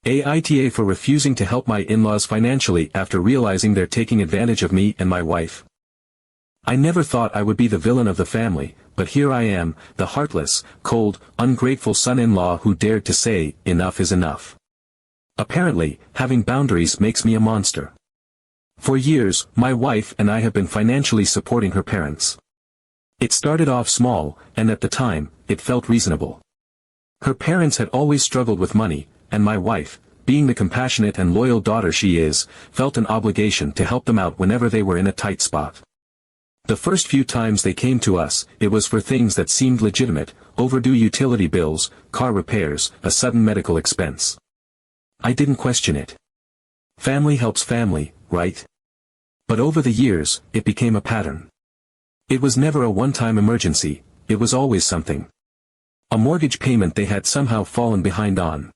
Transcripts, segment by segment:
AITA for refusing to help my in-laws financially after realizing they're taking advantage of me and my wife. I never thought I would be the villain of the family, but here I am, the heartless, cold, ungrateful son-in-law who dared to say, enough is enough. Apparently, having boundaries makes me a monster. For years, my wife and I have been financially supporting her parents. It started off small, and at the time, it felt reasonable. Her parents had always struggled with money, and my wife, being the compassionate and loyal daughter she is, felt an obligation to help them out whenever they were in a tight spot. The first few times they came to us, it was for things that seemed legitimate: overdue utility bills, car repairs, a sudden medical expense. I didn't question it. Family helps family, right? But over the years, it became a pattern. It was never a one-time emergency, it was always something. A mortgage payment they had somehow fallen behind on.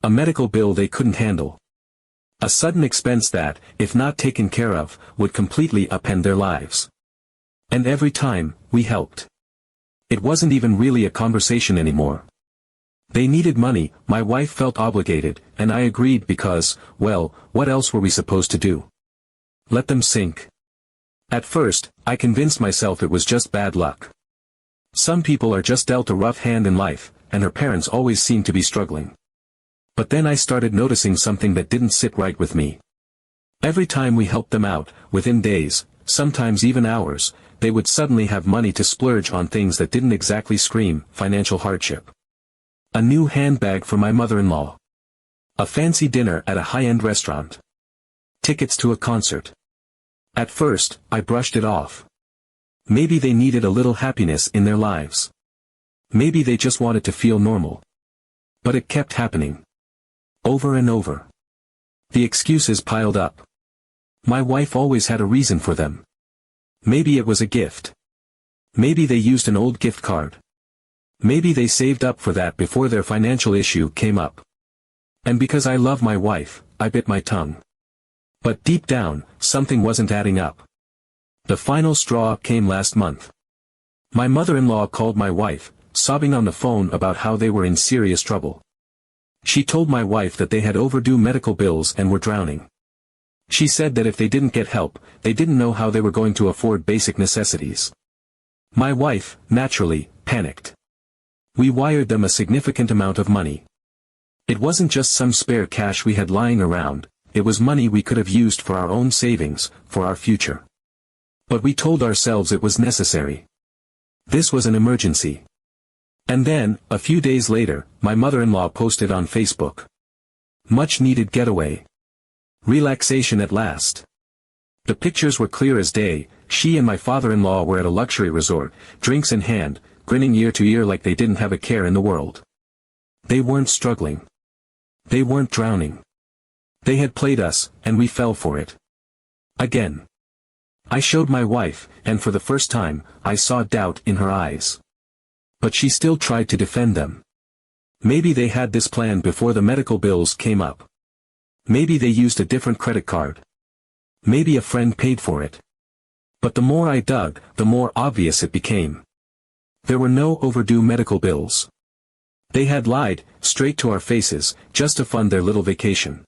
A medical bill they couldn't handle. A sudden expense that, if not taken care of, would completely upend their lives. And every time, we helped. It wasn't even really a conversation anymore. They needed money, my wife felt obligated, and I agreed because, well, what else were we supposed to do? Let them sink. At first, I convinced myself it was just bad luck. Some people are just dealt a rough hand in life, and her parents always seemed to be struggling. But then I started noticing something that didn't sit right with me. Every time we helped them out, within days, sometimes even hours, they would suddenly have money to splurge on things that didn't exactly scream financial hardship. A new handbag for my mother-in-law. A fancy dinner at a high-end restaurant. Tickets to a concert. At first, I brushed it off. Maybe they needed a little happiness in their lives. Maybe they just wanted to feel normal. But it kept happening. Over and over. The excuses piled up. My wife always had a reason for them. Maybe it was a gift. Maybe they used an old gift card. Maybe they saved up for that before their financial issue came up. And because I love my wife, I bit my tongue. But deep down, something wasn't adding up. The final straw came last month. My mother-in-law called my wife, sobbing on the phone about how they were in serious trouble. She told my wife that they had overdue medical bills and were drowning. She said that if they didn't get help, they didn't know how they were going to afford basic necessities. My wife, naturally, panicked. We wired them a significant amount of money. It wasn't just some spare cash we had lying around, it was money we could have used for our own savings, for our future. But we told ourselves it was necessary. This was an emergency. And then, a few days later, my mother-in-law posted on Facebook. Much needed getaway. Relaxation at last. The pictures were clear as day. She and my father-in-law were at a luxury resort, drinks in hand, grinning ear to ear like they didn't have a care in the world. They weren't struggling. They weren't drowning. They had played us, and we fell for it. Again. I showed my wife, and for the first time, I saw doubt in her eyes. But she still tried to defend them. Maybe they had this plan before the medical bills came up. Maybe they used a different credit card. Maybe a friend paid for it. But the more I dug, the more obvious it became. There were no overdue medical bills. They had lied, straight to our faces, just to fund their little vacation.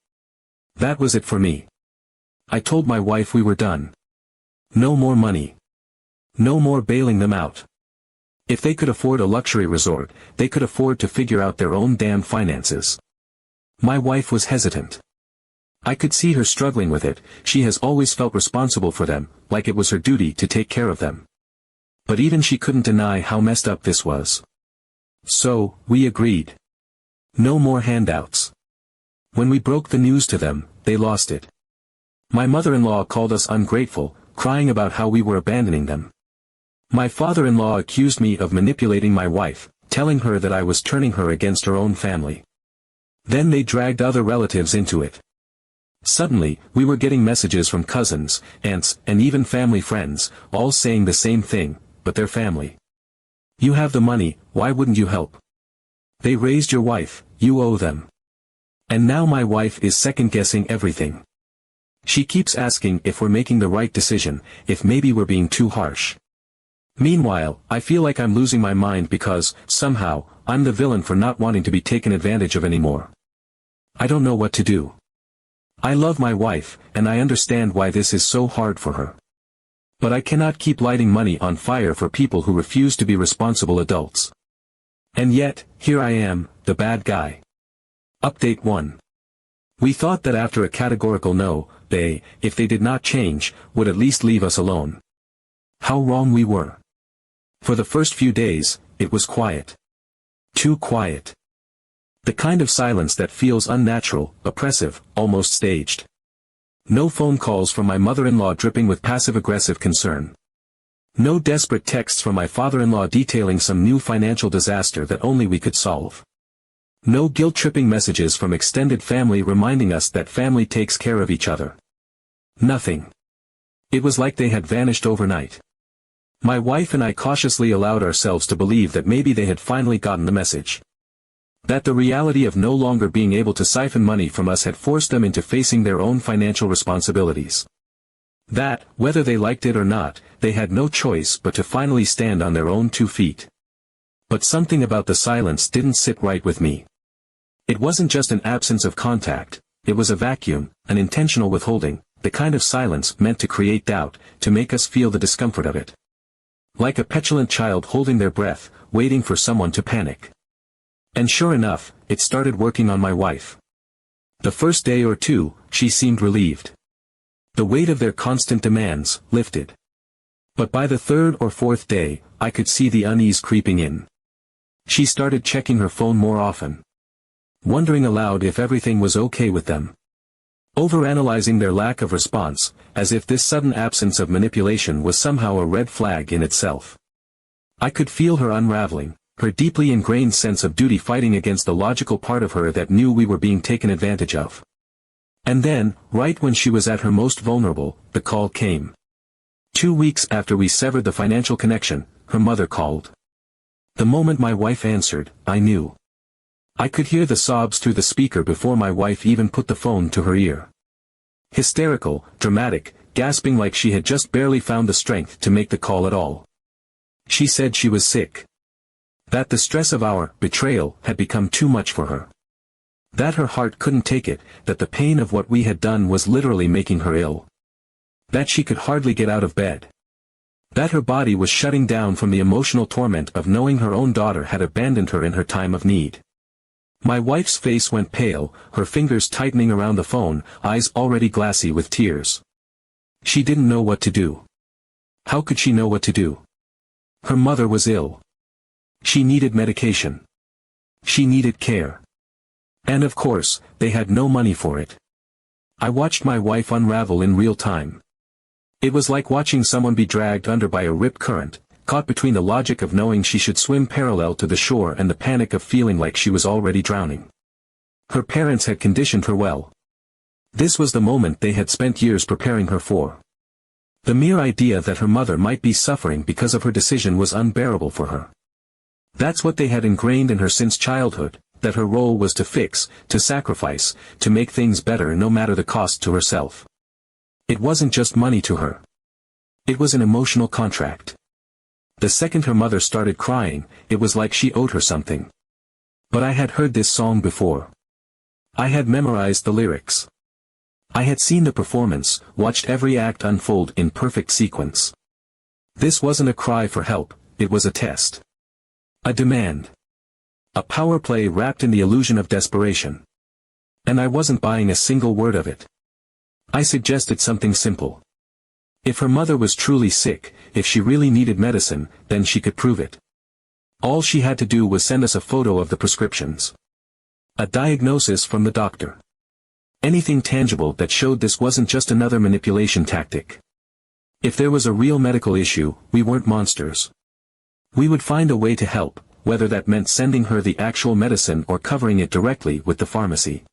That was it for me. I told my wife we were done. No more money. No more bailing them out. If they could afford a luxury resort, they could afford to figure out their own damn finances. My wife was hesitant. I could see her struggling with it. She has always felt responsible for them, like it was her duty to take care of them. But even she couldn't deny how messed up this was. So, we agreed. No more handouts. When we broke the news to them, they lost it. My mother-in-law called us ungrateful, crying about how we were abandoning them. My father-in-law accused me of manipulating my wife, telling her that I was turning her against her own family. Then they dragged other relatives into it. Suddenly, we were getting messages from cousins, aunts, and even family friends, all saying the same thing, but their family. You have the money, why wouldn't you help? They raised your wife, you owe them. And now my wife is second-guessing everything. She keeps asking if we're making the right decision, if maybe we're being too harsh. Meanwhile, I feel like I'm losing my mind because, somehow, I'm the villain for not wanting to be taken advantage of anymore. I don't know what to do. I love my wife, and I understand why this is so hard for her. But I cannot keep lighting money on fire for people who refuse to be responsible adults. And yet, here I am, the bad guy. Update 1. We thought that after a categorical no, they, if they did not change, would at least leave us alone. How wrong we were. For the first few days, it was quiet. Too quiet. The kind of silence that feels unnatural, oppressive, almost staged. No phone calls from my mother-in-law dripping with passive-aggressive concern. No desperate texts from my father-in-law detailing some new financial disaster that only we could solve. No guilt-tripping messages from extended family reminding us that family takes care of each other. Nothing. It was like they had vanished overnight. My wife and I cautiously allowed ourselves to believe that maybe they had finally gotten the message. That the reality of no longer being able to siphon money from us had forced them into facing their own financial responsibilities. That, whether they liked it or not, they had no choice but to finally stand on their own 2 feet. But something about the silence didn't sit right with me. It wasn't just an absence of contact, it was a vacuum, an intentional withholding, the kind of silence meant to create doubt, to make us feel the discomfort of it. Like a petulant child holding their breath, waiting for someone to panic. And sure enough, it started working on my wife. The first day or two, she seemed relieved. The weight of their constant demands lifted. But by the 3rd or 4th day, I could see the unease creeping in. She started checking her phone more often. Wondering aloud if everything was okay with them. Overanalyzing their lack of response, as if this sudden absence of manipulation was somehow a red flag in itself. I could feel her unraveling, her deeply ingrained sense of duty fighting against the logical part of her that knew we were being taken advantage of. And then, right when she was at her most vulnerable, the call came. 2 weeks after we severed the financial connection, her mother called. The moment my wife answered, I knew. I could hear the sobs through the speaker before my wife even put the phone to her ear. Hysterical, dramatic, gasping like she had just barely found the strength to make the call at all. She said she was sick. That the stress of our betrayal had become too much for her. That her heart couldn't take it, that the pain of what we had done was literally making her ill. That she could hardly get out of bed. That her body was shutting down from the emotional torment of knowing her own daughter had abandoned her in her time of need. My wife's face went pale, her fingers tightening around the phone, eyes already glassy with tears. She didn't know what to do. How could she know what to do? Her mother was ill. She needed medication. She needed care. And of course, they had no money for it. I watched my wife unravel in real time. It was like watching someone be dragged under by a rip current, caught between the logic of knowing she should swim parallel to the shore and the panic of feeling like she was already drowning. Her parents had conditioned her well. This was the moment they had spent years preparing her for. The mere idea that her mother might be suffering because of her decision was unbearable for her. That's what they had ingrained in her since childhood, that her role was to fix, to sacrifice, to make things better no matter the cost to herself. It wasn't just money to her. It was an emotional contract. The second her mother started crying, it was like she owed her something. But I had heard this song before. I had memorized the lyrics. I had seen the performance, watched every act unfold in perfect sequence. This wasn't a cry for help, it was a test. A demand. A power play wrapped in the illusion of desperation. And I wasn't buying a single word of it. I suggested something simple. If her mother was truly sick, if she really needed medicine, then she could prove it. All she had to do was send us a photo of the prescriptions. A diagnosis from the doctor. Anything tangible that showed this wasn't just another manipulation tactic. If there was a real medical issue, we weren't monsters. We would find a way to help, whether that meant sending her the actual medicine or covering it directly with the pharmacy.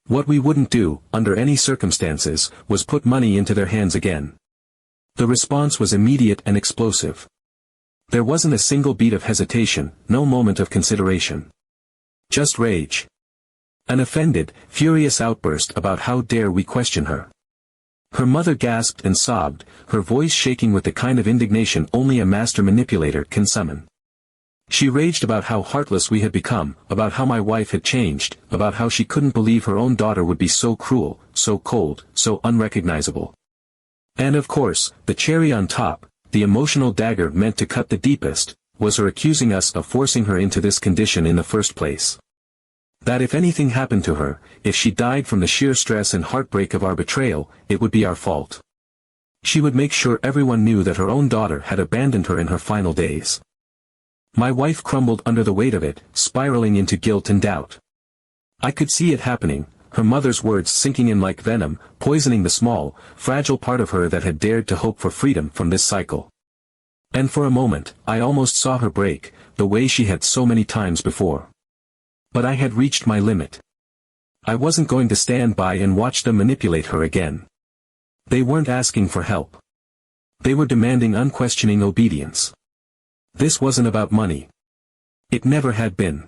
What we wouldn't do, under any circumstances, was put money into their hands again. The response was immediate and explosive. There wasn't a single beat of hesitation, no moment of consideration. Just rage. An offended, furious outburst about how dare we question her. Her mother gasped and sobbed, her voice shaking with the kind of indignation only a master manipulator can summon. She raged about how heartless we had become, about how my wife had changed, about how she couldn't believe her own daughter would be so cruel, so cold, so unrecognizable. And of course, the cherry on top, the emotional dagger meant to cut the deepest, was her accusing us of forcing her into this condition in the first place. That if anything happened to her, if she died from the sheer stress and heartbreak of our betrayal, it would be our fault. She would make sure everyone knew that her own daughter had abandoned her in her final days. My wife crumbled under the weight of it, spiraling into guilt and doubt. I could see it happening, her mother's words sinking in like venom, poisoning the small, fragile part of her that had dared to hope for freedom from this cycle. And for a moment, I almost saw her break, the way she had so many times before. But I had reached my limit. I wasn't going to stand by and watch them manipulate her again. They weren't asking for help. They were demanding unquestioning obedience. This wasn't about money. It never had been.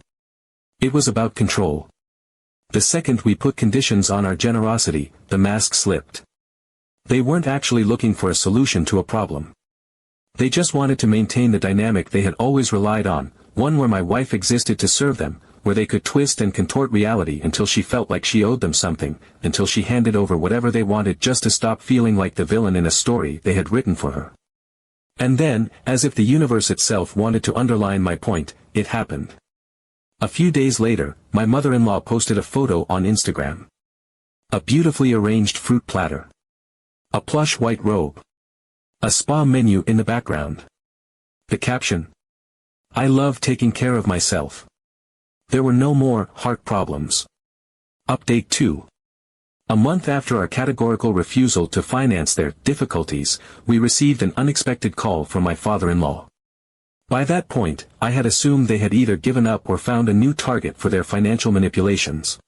It was about control. The second we put conditions on our generosity, the mask slipped. They weren't actually looking for a solution to a problem. They just wanted to maintain the dynamic they had always relied on, one where my wife existed to serve them, where they could twist and contort reality until she felt like she owed them something, until she handed over whatever they wanted just to stop feeling like the villain in a story they had written for her. And then, as if the universe itself wanted to underline my point, it happened. A few days later, my mother-in-law posted a photo on Instagram. A beautifully arranged fruit platter. A plush white robe. A spa menu in the background. The caption: "I love taking care of myself." There were no more heart problems. Update 2. A month after our categorical refusal to finance their difficulties, we received an unexpected call from my father-in-law. By that point, I had assumed they had either given up or found a new target for their financial manipulations.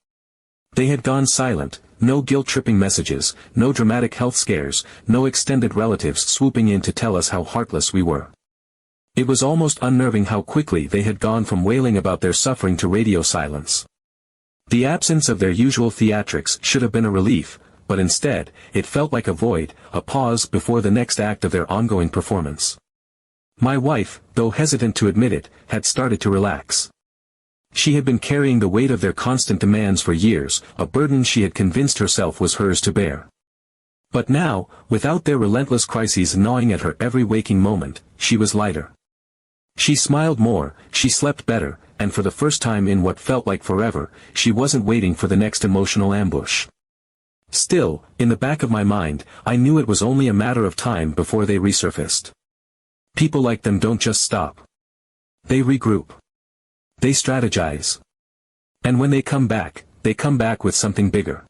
They had gone silent, no guilt-tripping messages, no dramatic health scares, no extended relatives swooping in to tell us how heartless we were. It was almost unnerving how quickly they had gone from wailing about their suffering to radio silence. The absence of their usual theatrics should have been a relief, but instead, it felt like a void, a pause before the next act of their ongoing performance. My wife, though hesitant to admit it, had started to relax. She had been carrying the weight of their constant demands for years, a burden she had convinced herself was hers to bear. But now, without their relentless crises gnawing at her every waking moment, she was lighter. She smiled more, she slept better, and for the first time in what felt like forever, she wasn't waiting for the next emotional ambush. Still, in the back of my mind, I knew it was only a matter of time before they resurfaced. People like them don't just stop. They regroup. They strategize. And when they come back with something bigger.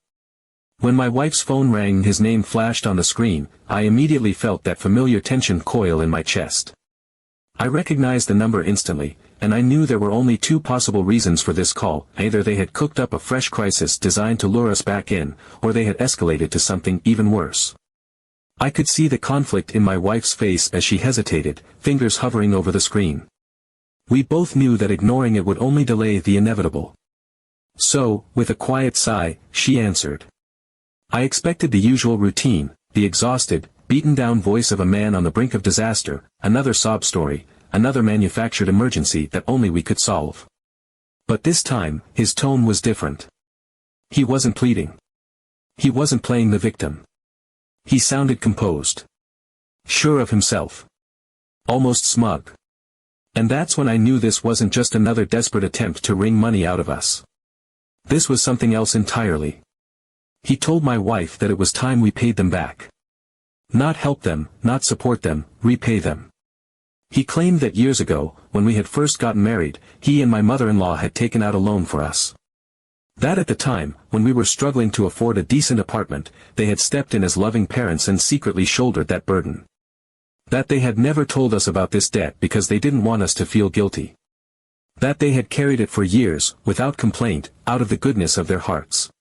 When my wife's phone rang and his name flashed on the screen, I immediately felt that familiar tension coil in my chest. I recognized the number instantly, and I knew there were only two possible reasons for this call: either they had cooked up a fresh crisis designed to lure us back in, or they had escalated to something even worse. I could see the conflict in my wife's face as she hesitated, fingers hovering over the screen. We both knew that ignoring it would only delay the inevitable. So, with a quiet sigh, she answered. I expected the usual routine, the exhausted, beaten-down voice of a man on the brink of disaster, another sob story, another manufactured emergency that only we could solve. But this time, his tone was different. He wasn't pleading. He wasn't playing the victim. He sounded composed. Sure of himself. Almost smug. And that's when I knew this wasn't just another desperate attempt to wring money out of us. This was something else entirely. He told my wife that it was time we paid them back. Not help them, not support them, repay them. He claimed that years ago, when we had first gotten married, he and my mother-in-law had taken out a loan for us. That at the time, when we were struggling to afford a decent apartment, they had stepped in as loving parents and secretly shouldered that burden. That they had never told us about this debt because they didn't want us to feel guilty. That they had carried it for years, without complaint, out of the goodness of their hearts.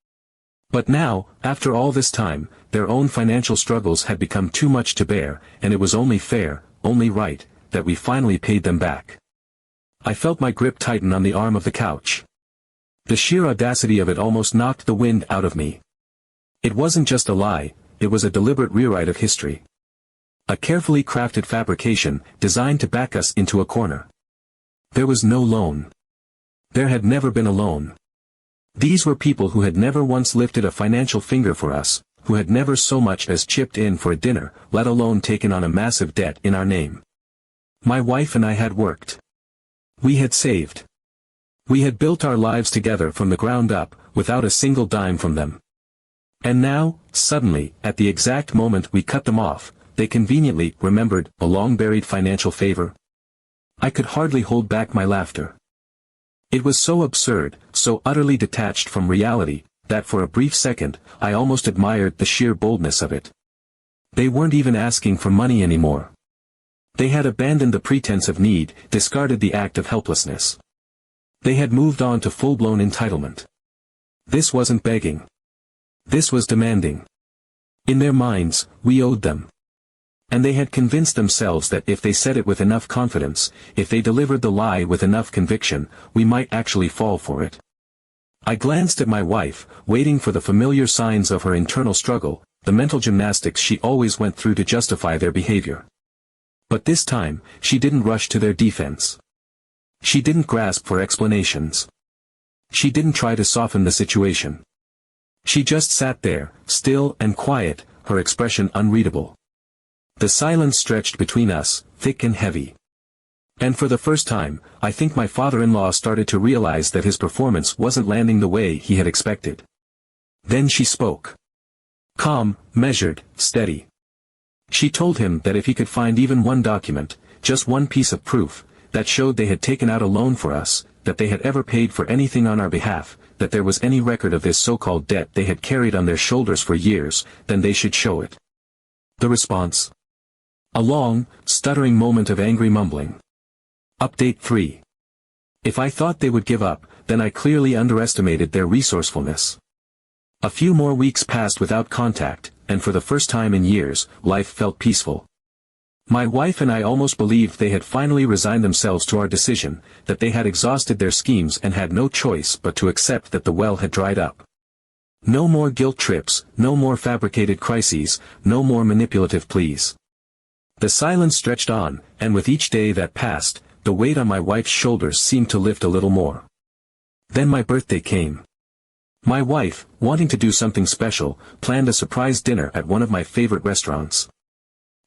But now, after all this time, their own financial struggles had become too much to bear, and it was only fair, only right, that we finally paid them back. I felt my grip tighten on the arm of the couch. The sheer audacity of it almost knocked the wind out of me. It wasn't just a lie, it was a deliberate rewrite of history. A carefully crafted fabrication, designed to back us into a corner. There was no loan. There had never been a loan. These were people who had never once lifted a financial finger for us, who had never so much as chipped in for a dinner, let alone taken on a massive debt in our name. My wife and I had worked. We had saved. We had built our lives together from the ground up, without a single dime from them. And now, suddenly, at the exact moment we cut them off, they conveniently remembered a long-buried financial favor. I could hardly hold back my laughter. It was so absurd, so utterly detached from reality, that for a brief second, I almost admired the sheer boldness of it. They weren't even asking for money anymore. They had abandoned the pretense of need, discarded the act of helplessness. They had moved on to full-blown entitlement. This wasn't begging. This was demanding. In their minds, we owed them. And they had convinced themselves that if they said it with enough confidence, if they delivered the lie with enough conviction, we might actually fall for it. I glanced at my wife, waiting for the familiar signs of her internal struggle, the mental gymnastics she always went through to justify their behavior. But this time, she didn't rush to their defense. She didn't grasp for explanations. She didn't try to soften the situation. She just sat there, still and quiet, her expression unreadable. The silence stretched between us, thick and heavy. And for the first time, I think my father-in-law started to realize that his performance wasn't landing the way he had expected. Then she spoke. Calm, measured, steady. She told him that if he could find even one document, just one piece of proof, that showed they had taken out a loan for us, that they had ever paid for anything on our behalf, that there was any record of this so-called debt they had carried on their shoulders for years, then they should show it. The response? A long, stuttering moment of angry mumbling. Update 3. If I thought they would give up, then I clearly underestimated their resourcefulness. A few more weeks passed without contact, and for the first time in years, life felt peaceful. My wife and I almost believed they had finally resigned themselves to our decision, that they had exhausted their schemes and had no choice but to accept that the well had dried up. No more guilt trips, no more fabricated crises, no more manipulative pleas. The silence stretched on, and with each day that passed, the weight on my wife's shoulders seemed to lift a little more. Then my birthday came. My wife, wanting to do something special, planned a surprise dinner at one of my favorite restaurants.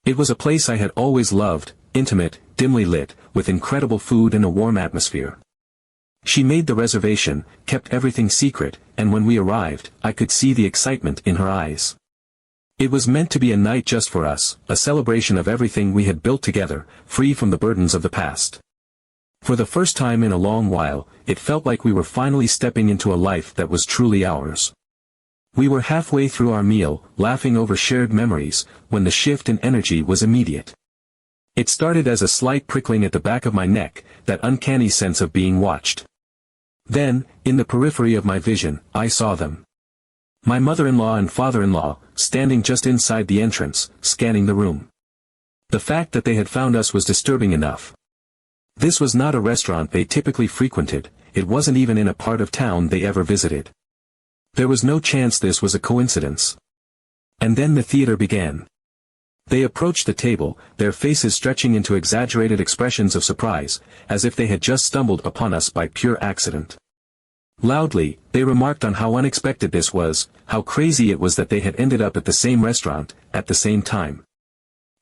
It was a place I had always loved, intimate, dimly lit, with incredible food and a warm atmosphere. She made the reservation, kept everything secret, and when we arrived, I could see the excitement in her eyes. It was meant to be a night just for us, a celebration of everything we had built together, free from the burdens of the past. For the first time in a long while, it felt like we were finally stepping into a life that was truly ours. We were halfway through our meal, laughing over shared memories, when the shift in energy was immediate. It started as a slight prickling at the back of my neck, that uncanny sense of being watched. Then, in the periphery of my vision, I saw them. My mother-in-law and father-in-law, standing just inside the entrance, scanning the room. The fact that they had found us was disturbing enough. This was not a restaurant they typically frequented, it wasn't even in a part of town they ever visited. There was no chance this was a coincidence. And then the theater began. They approached the table, their faces stretching into exaggerated expressions of surprise, as if they had just stumbled upon us by pure accident. Loudly, they remarked on how unexpected this was, how crazy it was that they had ended up at the same restaurant, at the same time.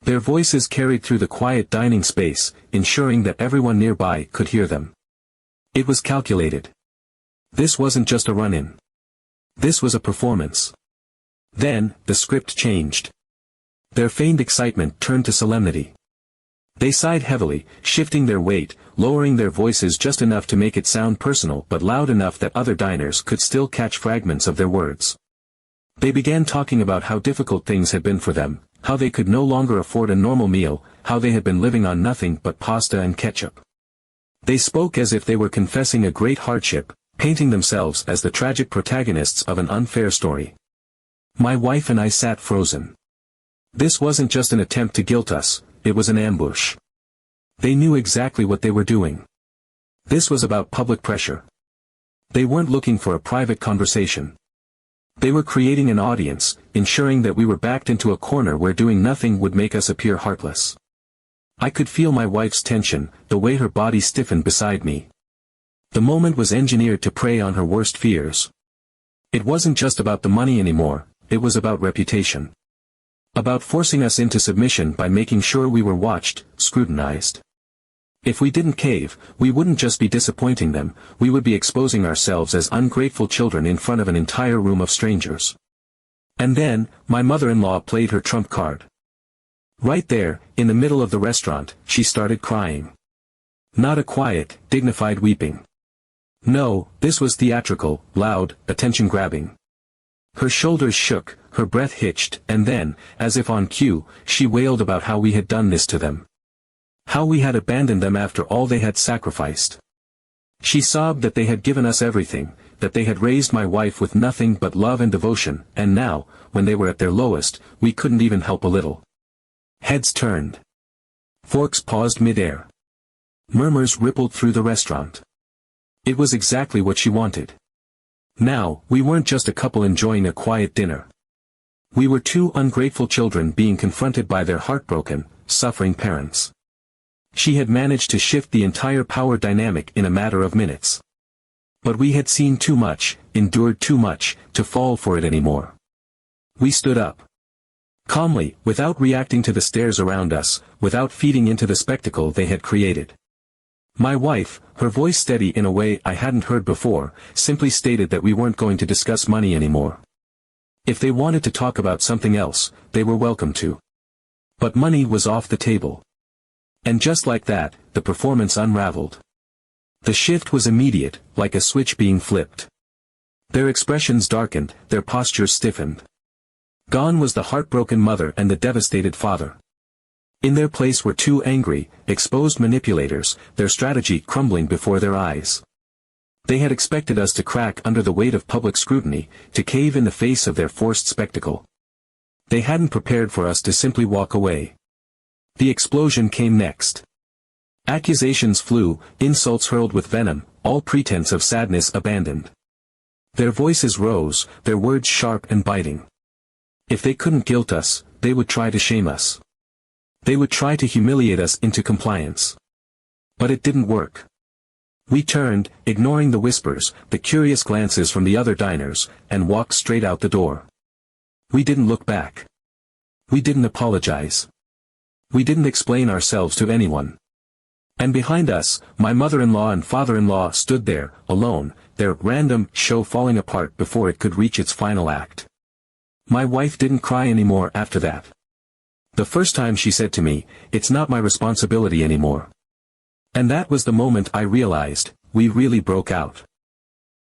Their voices carried through the quiet dining space, ensuring that everyone nearby could hear them. It was calculated. This wasn't just a run-in. This was a performance. Then, the script changed. Their feigned excitement turned to solemnity. They sighed heavily, shifting their weight, lowering their voices just enough to make it sound personal but loud enough that other diners could still catch fragments of their words. They began talking about how difficult things had been for them, how they could no longer afford a normal meal, how they had been living on nothing but pasta and ketchup. They spoke as if they were confessing a great hardship, painting themselves as the tragic protagonists of an unfair story. My wife and I sat frozen. This wasn't just an attempt to guilt us, it was an ambush. They knew exactly what they were doing. This was about public pressure. They weren't looking for a private conversation. They were creating an audience, ensuring that we were backed into a corner where doing nothing would make us appear heartless. I could feel my wife's tension, the way her body stiffened beside me. The moment was engineered to prey on her worst fears. It wasn't just about the money anymore, it was about reputation. About forcing us into submission by making sure we were watched, scrutinized. If we didn't cave, we wouldn't just be disappointing them, we would be exposing ourselves as ungrateful children in front of an entire room of strangers. And then, my mother-in-law played her trump card. Right there, in the middle of the restaurant, she started crying. Not a quiet, dignified weeping. No, this was theatrical, loud, attention-grabbing. Her shoulders shook, her breath hitched, and then, as if on cue, she wailed about how we had done this to them. How we had abandoned them after all they had sacrificed. She sobbed that they had given us everything, that they had raised my wife with nothing but love and devotion, and now, when they were at their lowest, we couldn't even help a little. Heads turned. Forks paused mid-air. Murmurs rippled through the restaurant. It was exactly what she wanted. Now, we weren't just a couple enjoying a quiet dinner. We were two ungrateful children being confronted by their heartbroken, suffering parents. She had managed to shift the entire power dynamic in a matter of minutes. But we had seen too much, endured too much, to fall for it anymore. We stood up. Calmly, without reacting to the stares around us, without feeding into the spectacle they had created. My wife, her voice steady in a way I hadn't heard before, simply stated that we weren't going to discuss money anymore. If they wanted to talk about something else, they were welcome to. But money was off the table. And just like that, the performance unraveled. The shift was immediate, like a switch being flipped. Their expressions darkened, their postures stiffened. Gone was the heartbroken mother and the devastated father. In their place were two angry, exposed manipulators, their strategy crumbling before their eyes. They had expected us to crack under the weight of public scrutiny, to cave in the face of their forced spectacle. They hadn't prepared for us to simply walk away. The explosion came next. Accusations flew, insults hurled with venom, all pretense of sadness abandoned. Their voices rose, their words sharp and biting. If they couldn't guilt us, they would try to shame us. They would try to humiliate us into compliance. But it didn't work. We turned, ignoring the whispers, the curious glances from the other diners, and walked straight out the door. We didn't look back. We didn't apologize. We didn't explain ourselves to anyone. And behind us, my mother-in-law and father-in-law stood there, alone, their random show falling apart before it could reach its final act. My wife didn't cry anymore after that. The first time she said to me, "It's not my responsibility anymore." And that was the moment I realized, we really broke out.